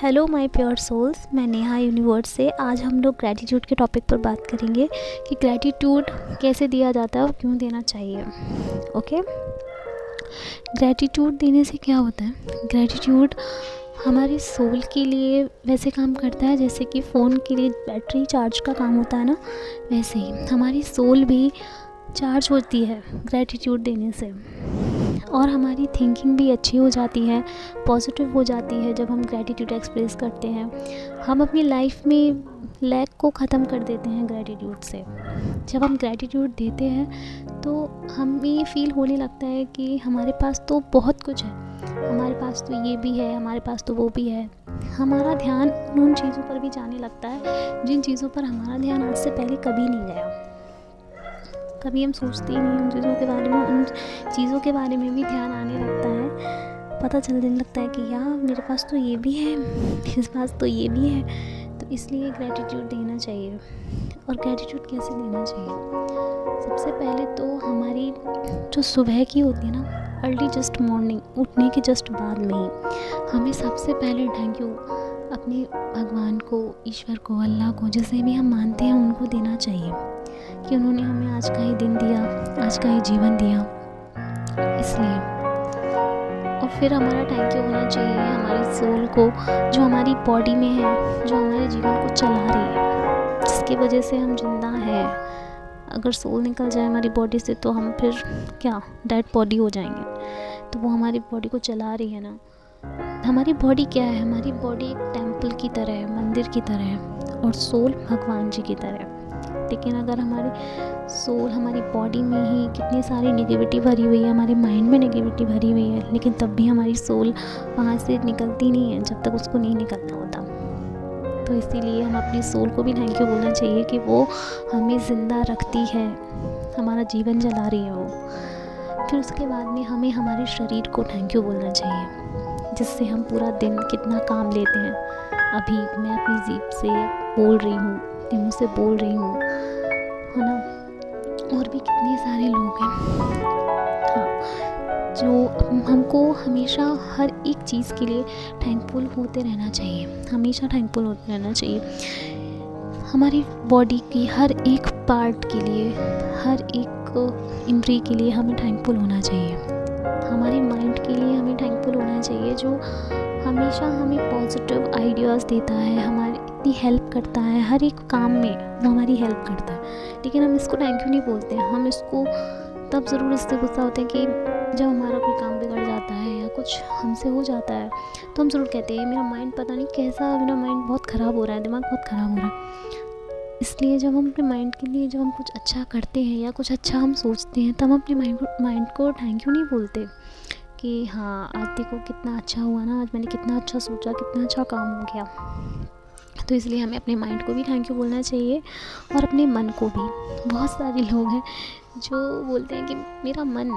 Hello my pure souls, मैं Neha universe से। आज हम लोग ग्रैटिट्यूड के टॉपिक पर बात करेंगे कि ग्रैटिट्यूड कैसे दिया जाता है और क्यों देना चाहिए। ओके, ग्रैटिट्यूड देने से क्या होता है? ग्रैटिट्यूड हमारी सोल के लिए वैसे काम करता है जैसे कि फ़ोन के लिए बैटरी चार्ज का काम होता है ना, वैसे ही हमारी सोल भी चार्ज होती है ग्रैटिट्यूड देने से। और हमारी थिंकिंग भी अच्छी हो जाती है, पॉजिटिव हो जाती है जब हम ग्रैटिट्यूड एक्सप्रेस करते हैं। हम अपनी लाइफ में लैक को ख़त्म कर देते हैं ग्रैटिट्यूड से। जब हम ग्रैटिट्यूड देते हैं तो हमें ये फील होने लगता है कि हमारे पास तो बहुत कुछ है, हमारे पास तो ये भी है, हमारे पास तो वो भी है। हमारा ध्यान उन चीज़ों पर भी जाने लगता है जिन चीज़ों पर हमारा ध्यान आज से पहले कभी नहीं गया। कभी हम सोचते ही नहीं उन चीज़ों के बारे में, उन चीज़ों के बारे में भी ध्यान आने लगता है। पता चलने लगता है कि यार मेरे पास तो ये भी है, मेरे पास तो ये भी है। तो इसलिए ग्रैटिट्यूड देना चाहिए। और ग्रैटिट्यूड कैसे देना चाहिए? सबसे पहले तो हमारी जो सुबह की होती है ना, अर्ली जस्ट मॉर्निंग, उठने के जस्ट बाद में ही हमें सबसे पहले थैंक यू अपने भगवान को, ईश्वर को, अल्लाह को, जिसे भी हम मानते हैं उनको देना चाहिए कि उन्होंने हमें आज का ही दिन दिया, आज का ही जीवन दिया। इसलिए और फिर हमारा थैंक यू होना चाहिए हमारी सोल को, जो हमारी बॉडी में है, जो हमारे जीवन को चला रही है, जिसकी वजह से हम जिंदा हैं। अगर सोल निकल जाए हमारी बॉडी से तो हम फिर क्या डेड बॉडी हो जाएंगे। तो वो हमारी बॉडी को चला रही है ना। हमारी बॉडी क्या है? हमारी बॉडी एक टेम्पल की तरह है, मंदिर की तरह है, और सोल भगवान जी की तरह है। लेकिन अगर हमारी सोल हमारी बॉडी में ही कितनी सारी नेगेटिविटी भरी हुई है, हमारे माइंड में नेगेटिविटी भरी हुई है, लेकिन तब भी हमारी सोल वहाँ से निकलती नहीं है जब तक उसको नहीं निकलना होता। तो इसीलिए हम अपनी सोल को भी थैंक यू बोलना चाहिए कि वो हमें ज़िंदा रखती है, हमारा जीवन जला रही है वो। फिर उसके बाद में हमें हमारे शरीर को थैंक यू बोलना चाहिए, जिससे हम पूरा दिन कितना काम लेते हैं। अभी मैं अपनी जीभ से बोल रही हूँ, अपने मुँह से बोल रही हूँ, है ना। और भी कितने सारे लोग हैं, हाँ, जो हमको हमेशा हर एक चीज़ के लिए थैंकफुल होते रहना चाहिए, हमेशा थैंकफुल होते रहना चाहिए। हमारी बॉडी की हर एक पार्ट के लिए, हर एक इंद्री के लिए हमें थैंकफुल होना चाहिए। हमारे माइंड के लिए हमें थैंकफुल होना चाहिए, जो हमेशा हमें पॉजिटिव आइडियाज़ देता है, हमारी इतनी हेल्प करता है हर एक काम में, वो हमारी हेल्प करता है। लेकिन हम इसको थैंक यू नहीं बोलते हैं। हम इसको तब ज़रूर इससे गुस्सा होते हैं कि जब हमारा कोई काम बिगड़ जाता है या कुछ हमसे हो जाता है तो हम ज़रूर कहते हैं मेरा माइंड पता नहीं कैसा, मेरा माइंड बहुत ख़राब हो रहा है, दिमाग बहुत ख़राब हो रहा है। इसलिए जब हम अपने माइंड के लिए, जब हम कुछ अच्छा करते हैं या कुछ अच्छा हम सोचते हैं, तब हम अपने माइंड को थैंक यू नहीं बोलते कि हाँ आज देखो कितना अच्छा हुआ ना, आज मैंने कितना अच्छा सोचा, कितना अच्छा काम हो गया। तो इसलिए हमें अपने माइंड को भी थैंक यू बोलना चाहिए और अपने मन को भी। बहुत सारे लोग हैं जो बोलते हैं कि मेरा मन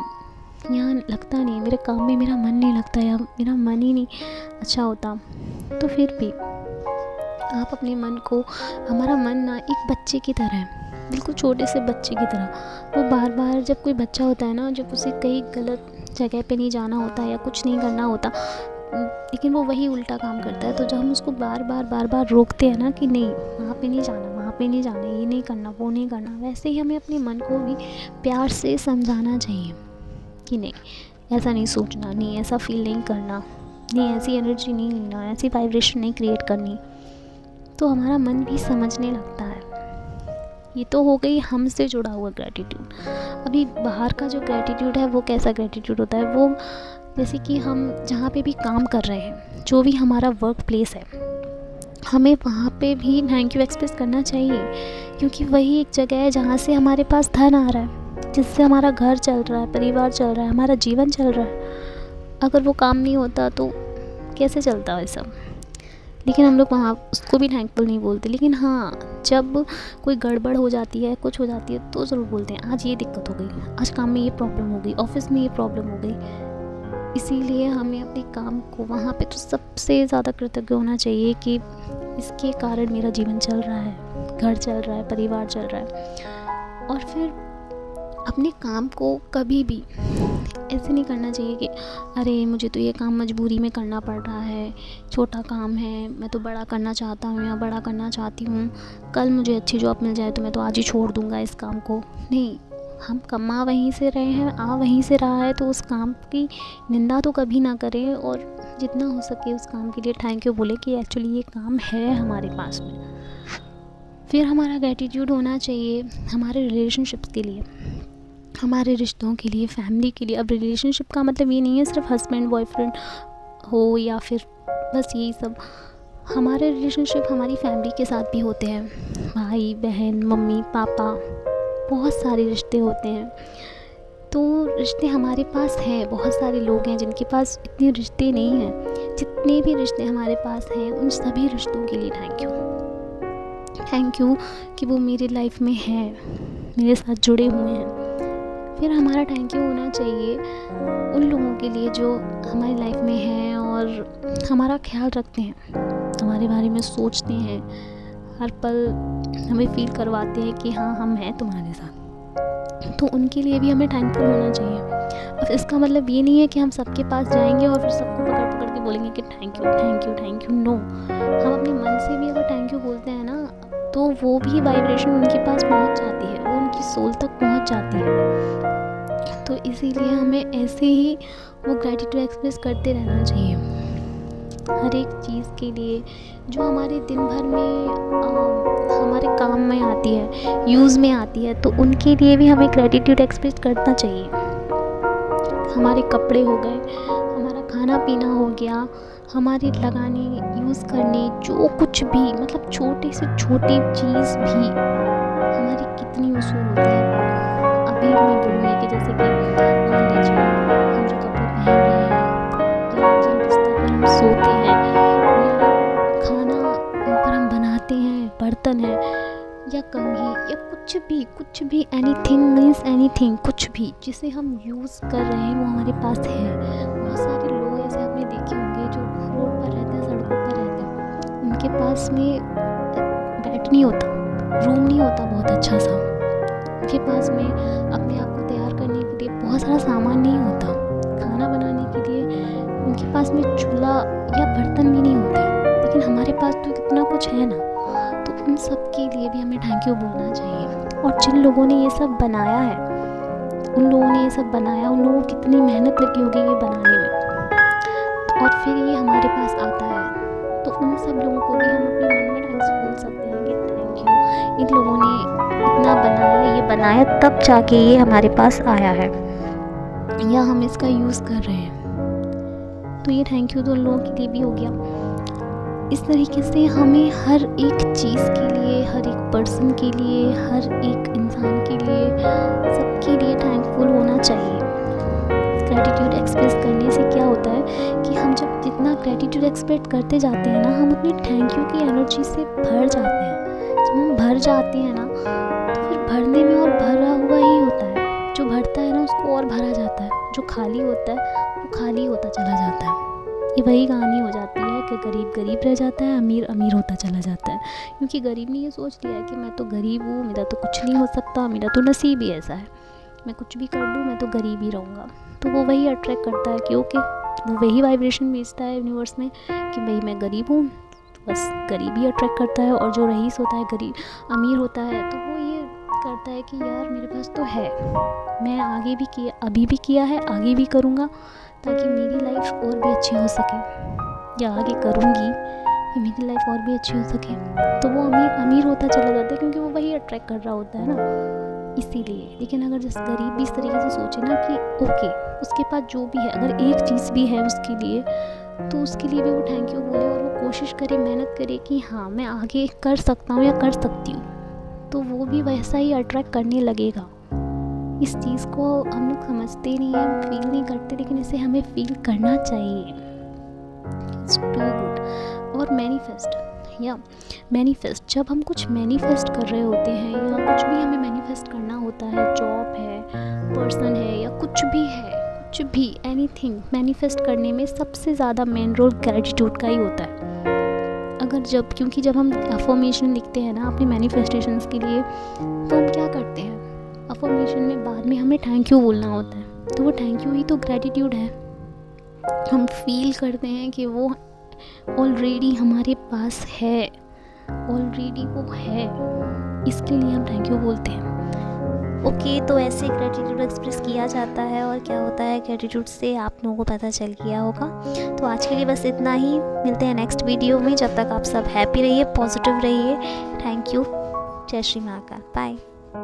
यहाँ लगता नहीं है, मेरे काम में मेरा मन नहीं लगता, या मेरा मन ही नहीं अच्छा होता। तो फिर भी आप अपने मन को, हमारा मन ना एक बच्चे की तरह है, बिल्कुल छोटे से बच्चे की तरह। वो बार बार, जब कोई बच्चा होता है ना, जब उसे कहीं गलत जगह पे नहीं जाना होता या कुछ नहीं करना होता, लेकिन वो वही उल्टा काम करता है, तो जब हम उसको बार बार रोकते हैं ना कि नहीं वहाँ पे नहीं जाना, वहाँ पे नहीं जाना, ये नहीं करना, वो नहीं करना, वैसे ही हमें अपने मन को भी प्यार से समझाना चाहिए कि नहीं ऐसा नहीं सोचना, नहीं ऐसा फील नहीं करना, नहीं ऐसी एनर्जी नहीं लेना, ऐसी वाइब्रेशन नहीं क्रिएट करनी। तो हमारा मन भी समझने लगता है। ये तो हो गई हमसे जुड़ा हुआ ग्रैटिट्यूड। अभी बाहर का जो ग्रैटिट्यूड है वो कैसा ग्रैटिट्यूड होता है? वो जैसे कि हम जहाँ पे भी काम कर रहे हैं, जो भी हमारा वर्क प्लेस है, हमें वहाँ पे भी थैंक यू एक्सप्रेस करना चाहिए, क्योंकि वही एक जगह है जहाँ से हमारे पास धन आ रहा है, जिससे हमारा घर चल रहा है, परिवार चल रहा है, हमारा जीवन चल रहा है। अगर वो काम नहीं होता तो कैसे चलता है सब? लेकिन हम लोग वहाँ उसको भी थैंकफुल नहीं बोलते। लेकिन हाँ, जब कोई गड़बड़ हो जाती है, कुछ हो जाती है, तो ज़रूर बोलते हैं आज ये दिक्कत हो गई, आज काम में ये प्रॉब्लम हो गई, ऑफिस में ये प्रॉब्लम हो गई। इसीलिए हमें अपने काम को वहाँ पे तो सबसे ज़्यादा कृतज्ञ होना चाहिए कि इसके कारण मेरा जीवन चल रहा है, घर चल रहा है, परिवार चल रहा है। और फिर अपने काम को कभी भी ऐसे नहीं करना चाहिए कि अरे मुझे तो ये काम मजबूरी में करना पड़ रहा है, छोटा काम है, मैं तो बड़ा करना चाहता हूँ या बड़ा करना चाहती हूँ, कल मुझे अच्छी जॉब मिल जाए तो मैं तो आज ही छोड़ दूँगा इस काम को। नहीं, हम कमा वहीं से रहे हैं, आ वहीं से रहा है, तो उस काम की निंदा तो कभी ना करें और जितना हो सके उस काम के लिए थैंक यू बोले कि एक्चुअली ये काम है हमारे पास में। फिर हमारा ग्रैटिट्यूड होना चाहिए हमारे रिलेशनशिप्स के लिए, हमारे रिश्तों के लिए, फैमिली के लिए। अब रिलेशनशिप का मतलब ये नहीं है सिर्फ हस्बैंड बॉयफ्रेंड हो या फिर बस यही सब। हमारे रिलेशनशिप हमारी फैमिली के साथ भी होते हैं, भाई बहन, मम्मी पापा, बहुत सारे रिश्ते होते हैं। तो रिश्ते हमारे पास हैं, बहुत सारे लोग हैं जिनके पास इतने रिश्ते नहीं हैं। जितने भी रिश्ते हमारे पास हैं उन सभी रिश्तों के लिए थैंक यू कि वो मेरी लाइफ में हैं, मेरे साथ जुड़े हुए हैं। फिर हमारा थैंक यू होना चाहिए उन लोगों के लिए जो हमारी लाइफ में हैं और हमारा ख्याल रखते हैं, हमारे बारे में सोचते हैं, हर पल हमें फील करवाते हैं कि हाँ हम हैं तुम्हारे साथ। तो उनके लिए भी हमें थैंकफुल होना चाहिए। अब इसका मतलब ये नहीं है कि हम सबके पास जाएंगे और फिर सबको पकड़ पकड़ के बोलेंगे कि thank you thank you thank you. No, हम अपने मन से भी अगर थैंक यू बोलते हैं ना तो वो भी वाइब्रेशन उनके पास पहुंच जाती है, वो उनकी सोल तक पहुंच जाती है। तो इसीलिए हमें ऐसे ही वो ग्रैटिट्यूड एक्सप्रेस करते रहना चाहिए हर एक चीज़ के लिए जो हमारे दिन भर में हमारे काम में आती है, यूज़ में आती है। तो उनके लिए भी हमें ग्रैटिट्यूड एक्सप्रेस करना चाहिए। हमारे कपड़े हो गए, हमारा खाना पीना हो गया, हमारे लगाने यूज़ करने जो कुछ भी, मतलब छोटे से छोटी चीज़ भी हमारी कितनी उसूल होती है। अभी मैं बोलूँगी कि जैसे कि मान लीजिए हम जो कपड़े पहन रहे हैं या जिन बिस्तर पर हम सोते हैं या खाना पर हम बनाते हैं, बर्तन है या कंघी या कुछ भी एनीथिंग मीन्स एनीथिंग, कुछ भी जिसे हम यूज़ कर रहे हैं वो हमारे पास है। बहुत सारे लोग ऐसे आपने देखे होंगे जो रोड पर रहते हैं, सड़कों पर रहते हैं, उनके पास में बेड नहीं होता, रूम नहीं होता बहुत अच्छा सा, उनके पास में अपने आप को तैयार करने के लिए बहुत सारा सामान नहीं होता, खाना बनाने के लिए उनके पास में चूल्हा या बर्तन भी नहीं होते, लेकिन हमारे पास तो कितना कुछ है ना। तो उन सब के लिए भी हमें थैंक यू बोलना चाहिए। और जिन लोगों ने ये सब बनाया है, उन लोगों ने ये सब बनाया, उन लोगों को कितनी मेहनत लगी होगी ये बनाने में, और फिर ये हमारे पास आता है। तो उन सब लोगों को भी हम अपने मन में थैंक्स बोल सकते हैं कि थैंक यू, इन लोगों ने इतना बनाया, ये बनाया तब जाके ये हमारे पास आया है या हम इसका यूज़ कर रहे हैं। तो ये थैंक यू तो लोगों के लिए भी हो गया। इस तरीके से हमें हर एक चीज़ के लिए, हर एक पर्सन के लिए, हर एक इंसान के लिए, सबके लिए थैंकफुल होना चाहिए। ग्रैटिट्यूड एक्सप्रेस करने से क्या होता है कि हम जब जितना ग्रैटिट्यूड एक्सप्रेस करते जाते हैं ना, हम अपनी थैंक यू की एनर्जी से भर जाते हैं। जब हम भर जाते हैं ना तो फिर भरने में और भरा हुआ ही होता है। जो भरता है ना उसको और भरा जाता है, जो खाली होता है वो खाली होता चला जाता है। ये वही कहानी हो जाती है कि गरीब गरीब रह जाता है, अमीर अमीर होता चला जाता है, क्योंकि गरीब ने ये सोच लिया है कि मैं तो गरीब हूँ, मेरा तो कुछ नहीं हो सकता, मेरा तो नसीब ही ऐसा है, मैं कुछ भी कर दूँ मैं तो गरीब ही रहूँगा। तो वो वही अट्रैक्ट करता है कि ओके, वो वही वाइब्रेशन भेजता है यूनिवर्स में कि भाई मैं गरीब हूँ, तो बस गरीब ही अट्रैक्ट करता है। और जो रईस होता है, गरीब अमीर होता है, तो वो ये करता है कि यार मेरे पास तो है, मैं आगे भी किया, अभी भी किया है, आगे भी करूँगा ताकि मेरी लाइफ और भी अच्छी हो सके, या आगे करूँगी कि मेरी लाइफ और भी अच्छी हो सके। तो वो अमीर होता चला जाता है क्योंकि वो वही अट्रैक्ट कर रहा होता है ना, इसीलिए। लेकिन अगर जिस गरीब भी इस तरीके से सोचे ना कि ओके उसके पास जो भी है, अगर एक चीज़ भी है उसके लिए, तो उसके लिए भी वो थैंक यू बोले और वो कोशिश करे, मेहनत करे कि हाँ मैं आगे कर सकता हूँ या कर सकती हूँ, तो वो भी वैसा ही अट्रैक्ट करने लगेगा। इस चीज़ को हम लोग समझते नहीं हैं, फील नहीं करते, लेकिन इसे हमें फील करना चाहिए। It's too good. और मैनिफेस्ट, जब हम कुछ मैनिफेस्ट कर रहे होते हैं या कुछ भी हमें मैनिफेस्ट करना होता है, जॉब है, पर्सन है या कुछ भी एनीथिंग मैनिफेस्ट करने में सबसे ज़्यादा मेन रोल ग्रैटिट्यूड का ही होता है। क्योंकि जब हम अफर्मेशन लिखते हैं ना अपनी मैनिफेस्टेशंस के लिए, तो हम क्या करते हैं, इन्फॉर्मेशन में बाद में हमें थैंक यू बोलना होता है, तो वो थैंक यू ही तो ग्रेटिट्यूड है। हम फील करते हैं कि वो ऑलरेडी हमारे पास है, ऑलरेडी वो है, इसके लिए हम थैंक यू बोलते हैं। ओके, तो ऐसे ग्रेटिट्यूड एक्सप्रेस किया जाता है और क्या होता है ग्रेटिट्यूड से आप लोगों को पता चल गया होगा। तो आज के लिए बस इतना ही, मिलते हैं नेक्स्ट वीडियो में। जब तक आप सब हैप्पी रहिए, पॉजिटिव रहिए। Thank you. जय श्री महाकाल। बाय।